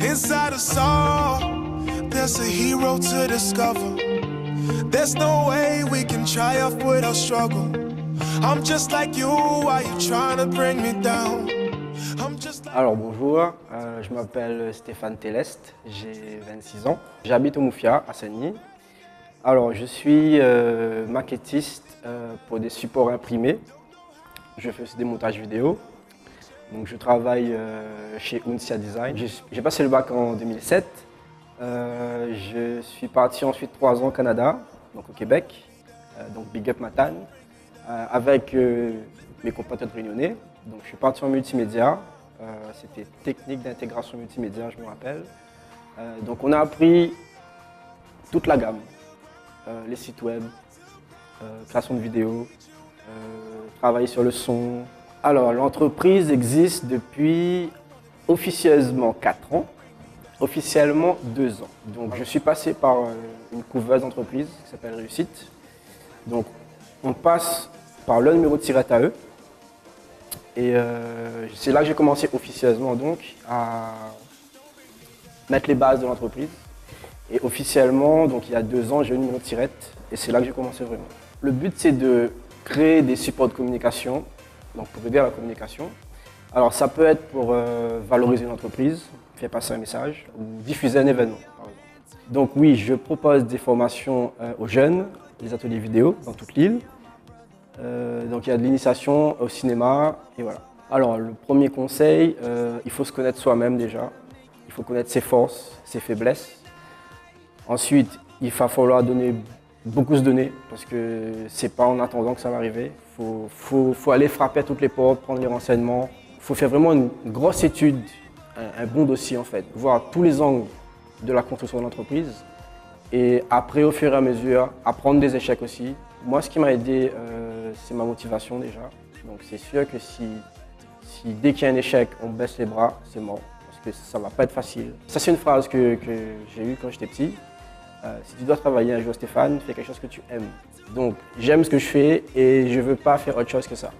Inside us all, there's a hero to discover. There's no way we can triumph without struggle. I'm just like you, why you trying to bring me down? Alors bonjour, je m'appelle Stéphane Téleste, j'ai 26 ans. J'habite au Mufia, à Saint-Denis. Alors je suis maquettiste pour des supports imprimés. Je fais aussi des montages vidéo. Donc je travaille chez Uncia Design. J'ai passé le bac en 2007. Je suis parti ensuite 3 ans au Canada, donc au Québec, donc Big Up Matane, avec mes compatriotes réunionnais. Donc je suis parti en multimédia. C'était technique d'intégration multimédia, je me rappelle. Donc on a appris toute la gamme, les sites web, création de vidéos, travailler sur le son. Alors l'entreprise existe depuis officieusement 4 ans, officiellement 2 ans. Donc je suis passé par une couveuse d'entreprise qui s'appelle Réussite. Donc on passe par le numéro de tirette à eux. Et c'est là que j'ai commencé officieusement donc à mettre les bases de l'entreprise. Et officiellement, donc il y a 2 ans, j'ai eu le numéro de tirette et c'est là que j'ai commencé vraiment. Le but c'est de créer des supports de communication, donc pour aider à la communication. Alors ça peut être pour valoriser une entreprise, faire passer un message ou diffuser un événement par exemple. Donc oui, je propose des formations aux jeunes, des ateliers vidéo dans toute l'île. Donc il y a de l'initiation au cinéma et voilà. Alors le premier conseil, il faut se connaître soi-même déjà. Il faut connaître ses forces, ses faiblesses. Ensuite, il va falloir beaucoup se donner parce que c'est pas en attendant que ça va arriver. Faut aller frapper à toutes les portes, prendre les renseignements. Il faut faire vraiment une grosse étude, un bon dossier en fait, voir tous les angles de la construction de l'entreprise. Et après, au fur et à mesure, apprendre des échecs aussi. Moi, ce qui m'a aidé, c'est ma motivation déjà. Donc c'est sûr que si dès qu'il y a un échec, on baisse les bras, c'est mort. Parce que ça ne va pas être facile. Ça, c'est une phrase que j'ai eue quand j'étais petit. Si tu dois travailler un jour, Stéphane, fais quelque chose que tu aimes. Donc j'aime ce que je fais et je ne veux pas faire autre chose que ça.